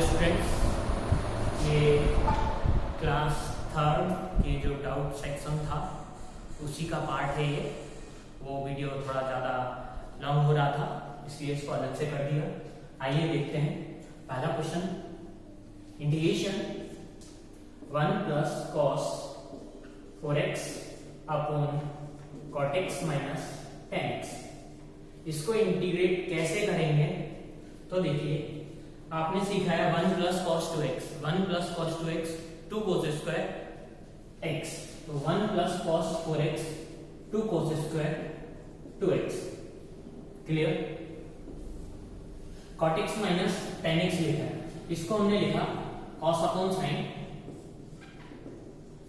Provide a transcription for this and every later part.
Students, ये class third ये जो डाउट सेक्शन था उसी का पार्ट है ये। वो वीडियो थोड़ा ज़्यादा लॉन्ग हो रहा था इसलिए इसको अलग से कर दिया। आइए देखते हैं पहला question. Integration 1 plus cos 4x upon cot x minus 10x, इसको इंटीग्रेट कैसे करेंगे? तो देखिए आपने सीखा है 1 plus cos 2x, 1 plus cos 2x 2 cos square x, तो 1 plus cos 4x 2 cos square 2x। Clear? cot x minus 10x लिखा है, इसको हमने लिखा cos अपॉन साइन,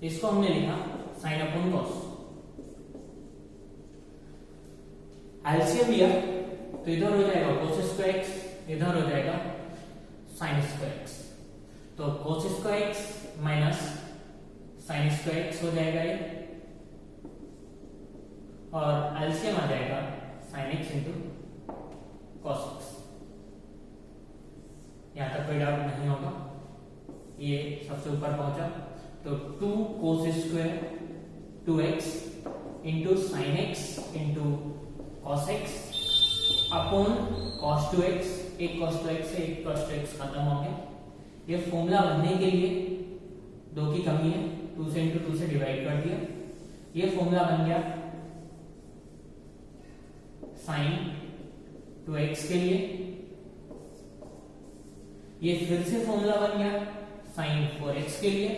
इसको हमने लिखा साइन अपॉन कॉस। एलसीएम लिया तो इधर हो जाएगा cos स्क्वायर x, इधर हो जाएगा साइन स्क्वायर x, तो cos square x minus sine square x हो जाएगा ये, और एलसीएम आ जाएगा sine x into cos x। यहां तक कोई डाउट नहीं होगा, ये सबसे ऊपर पहुंचा तो 2 cos square 2x into sine x into cos x upon cos 2x, एक cos 2x से एक cos 2x खत्म हो गया। ये फॉर्मूला बनने के लिए 2 की कमी है, 2 से इंटू 2 से डिवाइड कर दिया, ये फॉर्मूला बन गया साइन 2x के लिए। ये फिर से फॉर्मूला बन गया साइन 4x के लिए।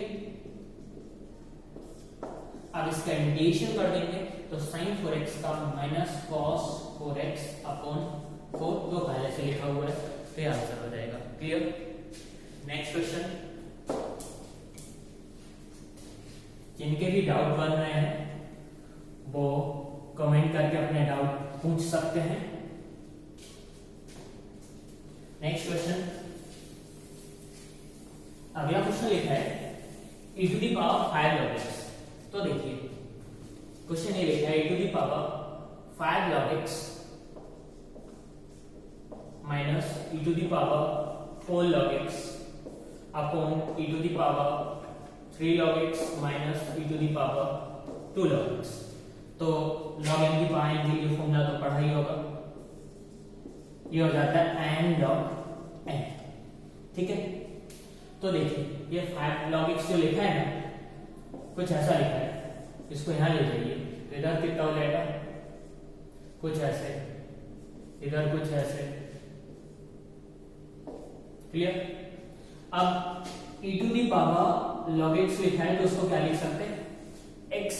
अब इसका इंटीग्रेशन कर देंगे तो साइन 4x का माइनस कॉस 4x अपॉन 4 जो पहले से लिखा हुआ है, तो ये आंसर हो जाएगा। क्लियर? Next question. जिनके भी डाउट बन रहे हैं वो कमेंट करके अपने डाउट पूछ सकते हैं। नेक्स्ट क्वेश्चन, अगला क्वेश्चन लिखा है e to the power 5 log x। तो देखिए क्वेश्चन ये लिखा है e to the power 5 log x minus e to the power 4 log x upon e to the power 3 log x minus e to the power 2 log x। तो log n की power n के लिए formula तो पढ़ा ही होगा, ये हो जाता है n log n। ठीक है, तो देखिए ये 5 log x जो लिखा है ना, कुछ ऐसा लिखा है, इसको यहां ले जाइए, इधर कितना हो जाएगा कुछ ऐसे, इधर कुछ ऐसे। क्लियर? अब e to the power log x लिखा है तो उसको क्या लिख सकते हैं? x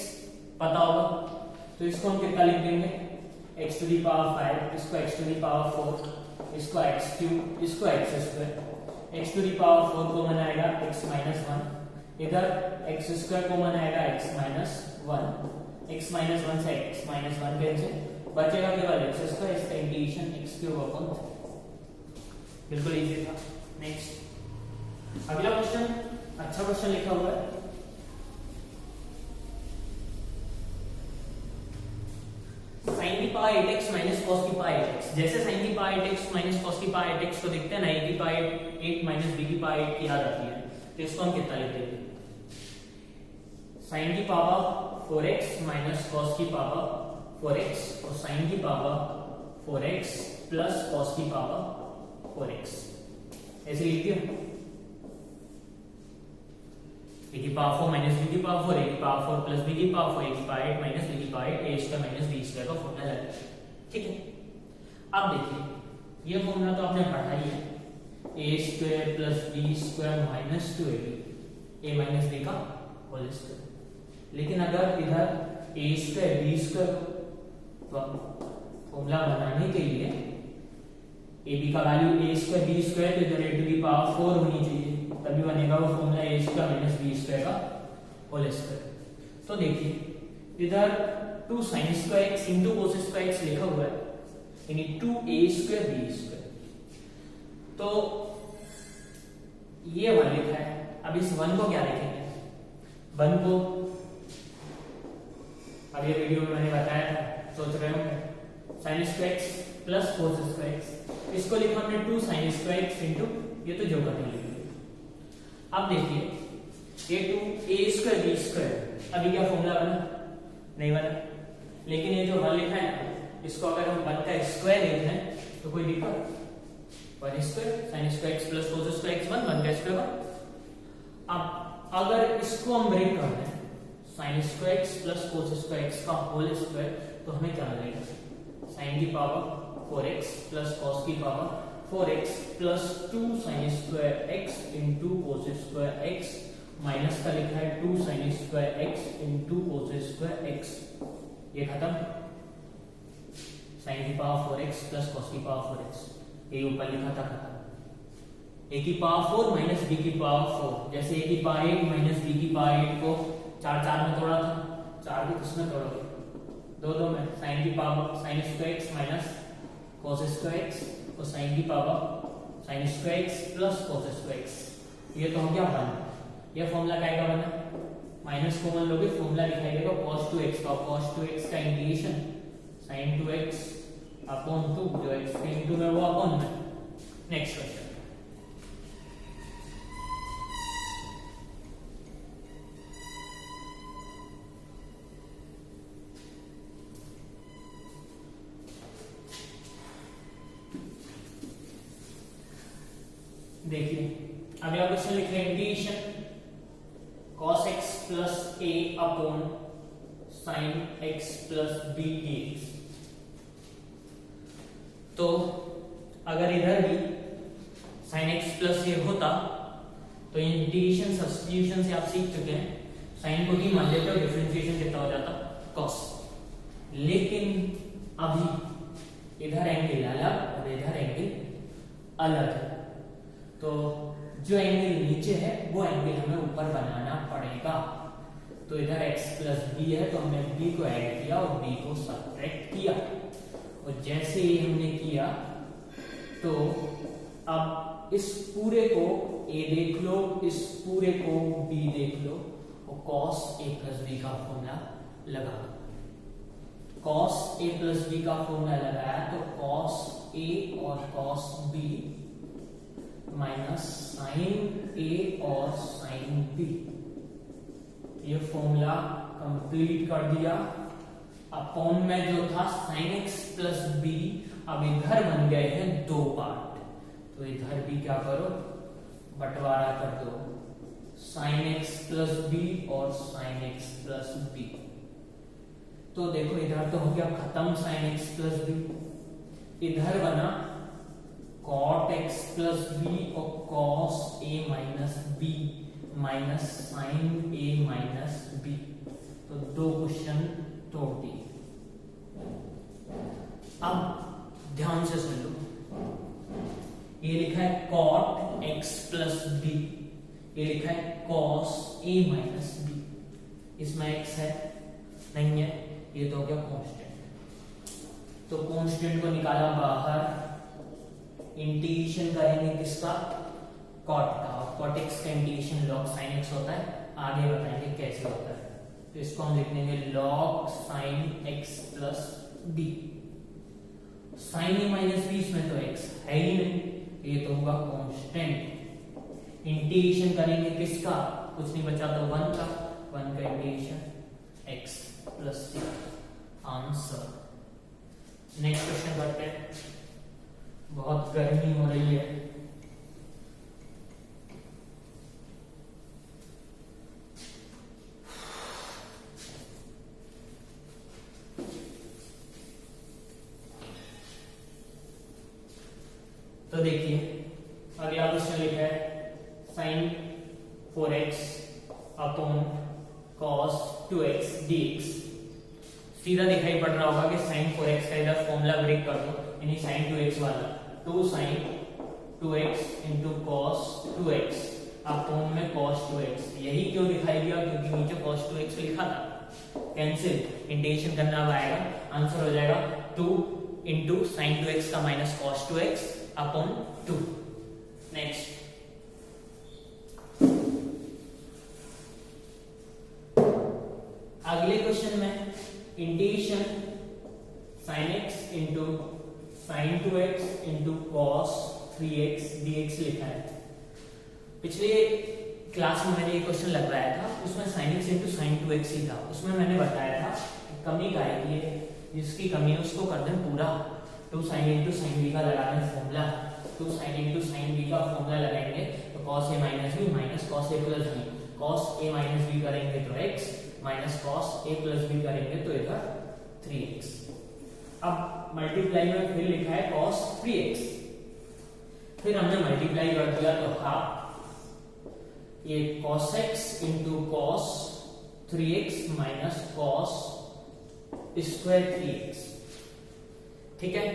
पता होगा तो इसको हम कितना लिख देंगे? x टू दी पावर 5, इसको x टू दी पावर 4, इसको x क्यूब, इसको x square. x to the power 4 common आएगा x माइनस 1, इधर x स्क्वायर कॉमन आएगा x माइनस 1, x माइनस 1 से x माइनस 1 कैंसिल, बचेगा केवल x स्क्वायर, इसका इंटीग्रेशन x क्यूब अपॉन 3। बिल्कुल इजी था। नेक्स्ट अगला क्वेश्चन, अच्छा क्वेश्चन लिखा हुआ है। साइन की पावर 8x माइनस कॉस की पावर 8x, जैसे साइन की पावर 8x माइनस कॉस की पावर 8x को देखते हैं ना, a की पावर 8 माइनस b की पावर 8 की याद आती है, तो इसको हम कितना लिख देंगे? साइन की पावर 4x माइनस कॉस की पावर 4x और साइन की पावर 4x प्लस कॉस की पावर 4x, ऐसे लिख दिया। a की पावर 4 माइनस b की पावर 4, a की पावर 4 प्लस b की पावर 4, a की पावर 8 माइनस b की power 8, a square minus b square का फॉर्मूला है। ठीक है, अब देखिए ये फॉर्मूला तो आपने पढ़ा ही है, a square plus b square minus 2ab a minus b का होल स्क्वायर। लेकिन अगर इधर a स्क्वायर b स्क्वायर, तो फॉर्मूला बनाने के लिए ab का value a square b square, तो इधर a टू दी पावर 4 होनी चाहिए, तभी बनेगा वो formula a square minus b square का होल स्क्वायर। तो देखिए इधर 2 sin square x into cos square x लिखा हुआ है, यानी 2a स्क्वायर b स्क्वायर, तो ये 1 लिखा है। अब इस 1 को क्या लिखेंगे? 1 को अब ये वीडियो में मैंने बताया था, सोच रहे होंगे sin square x plus cos square x, इसको लिखा हमने 2 sin स्क्वायर x इंटू, ये तो जो करने लिखे। अब देखिए ये 2 a स्क्वायर b स्क्वायर, अभी क्या फॉर्मूला बना? नहीं बना। लेकिन ये जो 1 लिखा है ना, इसको अगर हम 1 का स्क्वायर लिख दें तो कोई दिक्कत? 1 square sin square x plus cos square x 1 का स्क्वायर 1। अब अगर इसको हम ब्रेक कर दें sin square x plus cos square x का होल स्क्वायर, तो हमें क्या मिलेगा? sin की पावर 4x प्लस cos की power 4x plus 2 sin square x into cos square x minus का लिखा है 2 sin square x into cos square x। ये खत्म। sin की पावर 4x प्लस cos की पावर 4x, ये ऊपर लिखा था खत्म। a की पावर 4 माइनस b की पावर 4, जैसे a की पावर 8 माइनस b की पावर 8 को 4 में तोड़ा था, 4 भी किसमें तोड़ोगे? 2 में। sin की power sin square x minus cos square x और sin की power sin square x plus cos square x, ये तो हो गया 1। ये फॉर्मूला क्या आएगा बना? माइनस कॉमन लोगे, फॉर्मूला दिखाई देगा cos 2x का, cos 2x का इंटीग्रेशन sin 2x अपॉन 2, जो x के इंटू में वो अपॉन में। नेक्स्ट क्वेश्चन देखिए, अगला क्वेश्चन लिख रहे हैं integration cos x plus a upon sin x plus b dx। तो अगर इधर भी sin x प्लस a होता तो इंटीग्रेशन सब्स्टिट्यूशन से आप सीख चुके हैं, sin को ही मान लेते हो, डिफरेंशिएशन कितना हो जाता? cos। लेकिन अभी इधर एंगल अलग और इधर एंगल अलग है, तो जो एंगल नीचे है वो एंगल हमें ऊपर बनाना पड़ेगा। तो इधर x प्लस बी है, तो हमने b को ऐड किया और b को सब्ट्रैक्ट किया, और जैसे ही हमने किया तो अब इस पूरे को a देख लो, इस पूरे को b देख लो, और cos a प्लस b का फॉर्मूला लगा। cos a प्लस b का फॉर्मूला लगाया तो cos a और cos b माइनस साइन ए और साइन बी, ये फॉर्मूला कंप्लीट कर दिया। अपॉन में जो था sin x प्लस बी, अब इधर बन गए हैं 2 पार्ट, तो इधर भी क्या करो? बंटवारा कर दो, sin x प्लस बी और sin x प्लस बी। तो देखो इधर तो हो गया खत्म sin x प्लस बी, इधर बना cot x प्लस बी और cos a minus B minus sin a minus B. तो 2 क्वेश्चन तोड़ दिए। अब ध्यान से सुन लो, ये लिखा है cot x प्लस बी, ये लिखा है cos a माइनस बी, इसमें x है नहीं है, ये तो हो गया कांस्टेंट। तो कांस्टेंट को निकाला बाहर, इंटीग्रेशन करेंगे किसका? cot का, और cot x का इंटीग्रेशन log sin x होता है, आगे बताएंगे कैसे होता है। तो इसको हम लिख देंगे log sin x plus b। sin a minus b, इसमें तो x है ही नहीं, ये तो होगा कांस्टेंट। इंटीग्रेशन करेंगे किसका? कुछ नहीं बचा तो 1 का, 1 का integration x plus c। Answer. Next question करते हैं, बहुत गर्मी हो रही है। तो देखिए अगला क्वेश्चन लिखा है sin 4x upon cos 2x dx। सीधा दिखाई पड़ रहा होगा कि sin 4x का इधर फॉर्मूला ब्रेक कर दो, यानी sin 2x वाला 2 sin 2x into cos 2x upon में cos 2x। यही क्यों दिखाई दिया? क्योंकि नीचे cos 2x लिखा था। कैंसिल, इंटीग्रेशन करना आएगा, आंसर हो जाएगा 2 इंटू sin 2x का minus cos 2x upon 2। Next अगले क्वेश्चन में integration sin x into sin 2x into cos 3x dx लिखा है। पिछले क्लास में मैंने ये क्वेश्चन लगवाया था, उसमें sin x into sin 2x ही था। उसमें मैंने बताया था कमी का है ये, जिसकी कमी है उसको कर दें पूरा। 2 sin इंटू sin b का लगा दें formula, 2 sin into sin b का फॉर्मूला लगाएंगे तो cos a minus b minus cos a plus b, cos a minus b करेंगे तो x minus cos a plus b करेंगे तो इधर 3x। अब मल्टीप्लाई में फिर लिखा है cos 3x, फिर हमने मल्टीप्लाई कर दिया तो हाफ ये cos x into cos 3x minus cos square 3x। ठीक है,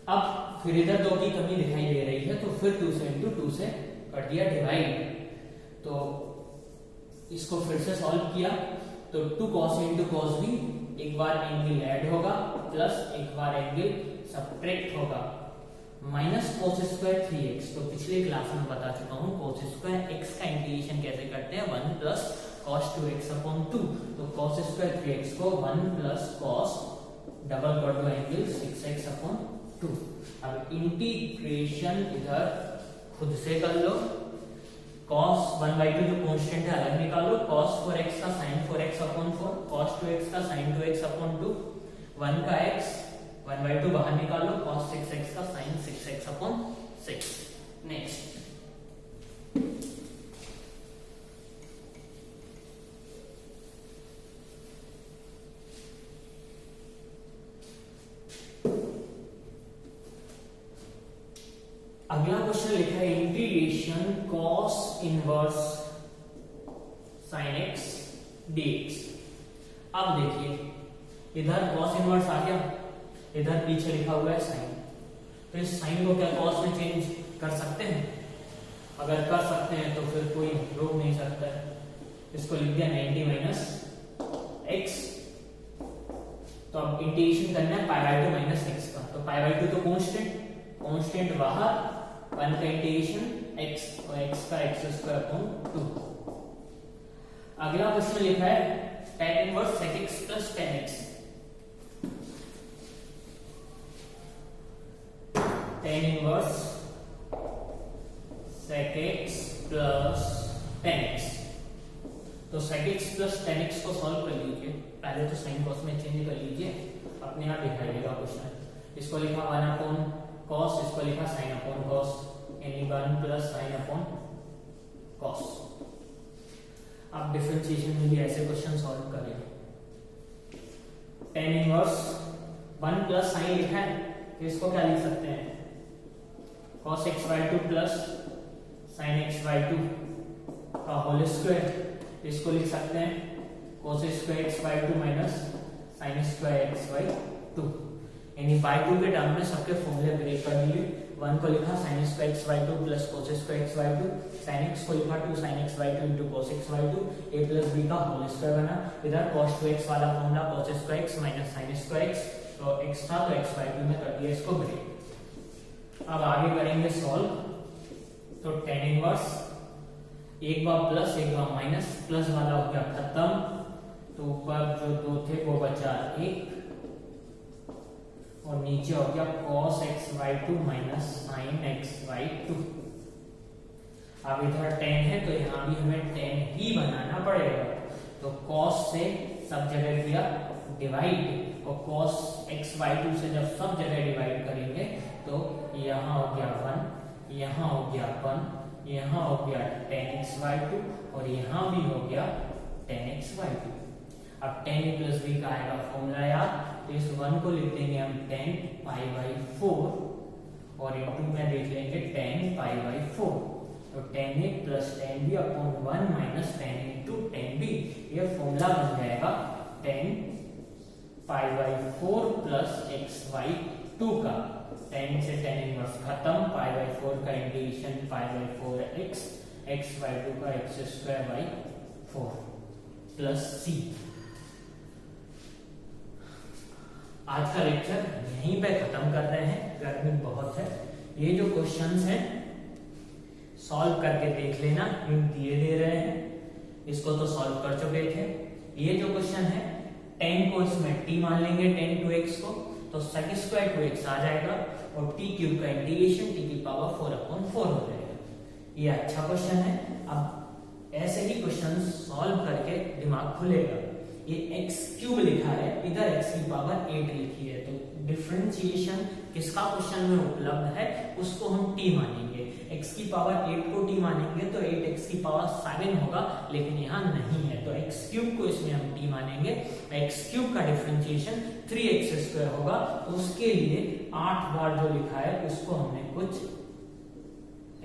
अब फिर इधर 2 की कमी दिखाई दे रही है तो फिर 2 से इंटू 2 से कर दिया डिवाइड, तो इसको फिर से सॉल्व किया तो 2 cos इंटू cos b, एक बार एंगल ऐड होगा प्लस एक बार एंगल सब्ट्रैक्ट होगा, माइनस cos स्क्वायर 3x। तो पिछले क्लास में बता चुका हूं cos स्क्वायर x का इंटीग्रेशन कैसे करते हैं, 1 प्लस cos 2x अपॉन 2, तो cos स्क्वायर 3x को 1 प्लस cos डबल कर दो एंगल 6x अपॉन 2। अब इंटीग्रेशन इधर खुद से कर लो, cos 1/2 जो कांस्टेंट है अलग निकालो, cos 4x का sin 4x upon 4, cos 2x का sin 2x अपॉन 2, 1 का x 1/2 बाहर निकालो, cos 6x का sin 6x अपॉन 6। नेक्स्ट अगला क्वेश्चन लिखा है integration cos inverse sin x dx। अब देखिए इधर cos इनवर्स आ गया, इधर पीछे लिखा हुआ है sin, तो इस sin को क्या cos में चेंज कर सकते हैं? अगर कर सकते हैं तो फिर कोई रोक नहीं सकता है। इसको लिख दिया 90 माइनस x, तो अब इंटीग्रेशन करना है π/2 माइनस x का, तो π/2 तो कांस्टेंट बाहर, 1 का इंटीग्रेशन x और x का x² अपॉन 2। अगला क्वेश्चन लिखा है tan inverse sec x plus tan x। tan inverse sec x plus tan x, तो sec x plus tan x को सॉल्व कर लीजिए। पहले तो साइन cos में चेंज कर लीजिए, अपने आप दिखाई देगा क्वेश्चन। इसको लिखा 1 अपॉन cos, इसको लिखा sin अपॉन cos, यानी 1 प्लस sin अपॉन cos। अब डिफरेंशिएशन में भी ऐसे क्वेश्चन सॉल्व करें। tan इनवर्स 1 प्लस sin लिखा है तो इसको क्या लिख सकते हैं, cos x/2 plus sin x/2 का होल स्क्वायर, इसको लिख सकते हैं cos square x/2 minus sin square x/2, यानी बाय 2 के टर्म में सबके फॉर्मूले ब्रेक कर दिए। 1 को लिखा sin square x/2 plus cos square x/2, sin x को लिखा 2 sin x/2 into cos x/2, a plus b का होल स्क्वायर बना। इधर cos 2x वाला formula cos square x minus sin square x, तो x था तो x/2 में कर दिया इसको ब्रेक। अब आगे करेंगे सॉल्व, तो tan इनवर्स एक बार प्लस एक बार माइनस, प्लस वाला हो गया खत्म, तो ऊपर जो 2 थे वो बचा 1 और नीचे हो गया cos x/2 minus sin x/2। अब इधर tan है तो यहाँ भी हमें tan ही बनाना पड़ेगा, तो cos से सब जगह किया डिवाइड, और cos x/2 से जब सब जगह डिवाइड करेंगे तो यहाँ हो गया 1, यहाँ हो गया 1, यहाँ हो गया tan x/2 और यहाँ भी हो गया tan x/2। अब tan a प्लस b का आएगा फॉर्मूला याद, तो इस 1 को लिख देंगे हम tan π/4 और इनटू में देख लेंगे tan π/4, तो tan a plus tan b upon 1 minus tan into tan b, ये फॉर्मूला बन जाएगा tan π/4 प्लस x/2 का। tan से tan इनवर्स खत्म, π/4 का इंटीग्रेशन π/4x, x/2 का x²/4 प्लस c। आज का लेक्चर यहीं पे खत्म कर रहे हैं, गर्मी बहुत है। ये जो क्वेश्चंस हैं सॉल्व करके देख लेना, हिंट दिए दे रहे हैं, इसको तो सॉल्व कर चुके थे। ये जो क्वेश्चन है tan को इसमें t मान लेंगे tan 2x को, तो तो sec स्क्वायर 2x आ जाएगा और t क्यूब का इंटीग्रेशन t की पावर 4/4 हो जाएगा। ये अच्छा क्वेश्चन है। अब ऐसे ही क्वेश्चन सॉल्व करके दिमाग खुलेगा। ये x क्यूब लिखा है, इधर x की पावर 8 लिखी है, तो डिफरेंशिएशन किसका क्वेश्चन में उपलब्ध है उसको हम t मानेंगे। x की पावर 8 को t मानेंगे तो 8x की पावर 7 होगा, लेकिन यहाँ नहीं है तो x क्यूब को इसमें हम t मानेंगे। x क्यूब का डिफरेंशिएशन 3x स्क्वायर होगा, तो उसके लिए 8 बार जो लिखा है उसको हमने कुछ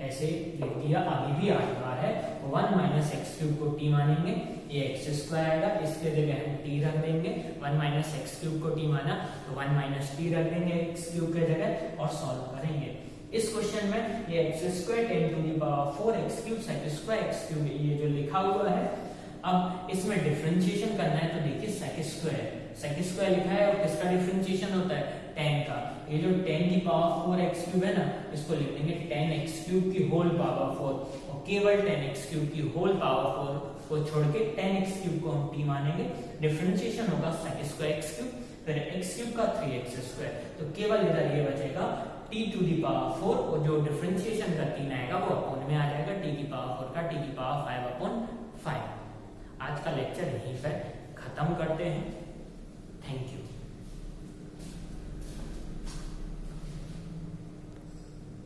ऐसे लिख दिया, अभी भी 8 बार है। 1 माइनस एक्स क्यूब को t मानेंगे, ये एक्स स्क्वायर आएगा, इसके जगह हम t रख देंगे। 1 माइनस एक्स क्यूब को t माना तो 1 माइनस t रख देंगे एक्स क्यूब के जगह और सॉल्व करेंगे। इस क्वेश्चन में ये x square 10 to the power 4 x cube sec square x cube ये जो लिखा हुआ है। अब इसमें डिफरेंशिएशन करना है तो देखिए सेक स्क्वायर लिखा है और किसका डिफरेंशिएशन होता है 10 का। ये जो 10 की पावर 4 एक्स क्यूब है ना, इसको लिख देंगे 10 एक्स क्यूब की होल पावर 4 और केवल 10 एक्स क्यूब की होल पावर 4 को छोड़ के 10 एक्स क्यूब को हम t मानेंगे। डिफरेंशिएशन होगा सेक स्क्वायर एक्स क्यूब, फिर एक्स क्यूब का 3x स्क्वायर, तो केवल इधर ये बचेगा t टू दी पावर 4 और जो डिफरेंशिएशन का 3 आएगा वो अपॉन में आ जाएगा, t की पावर 4 का t की पावर 5/5। आज का लेक्चर यहीं पर खत्म करते हैं। Thank you.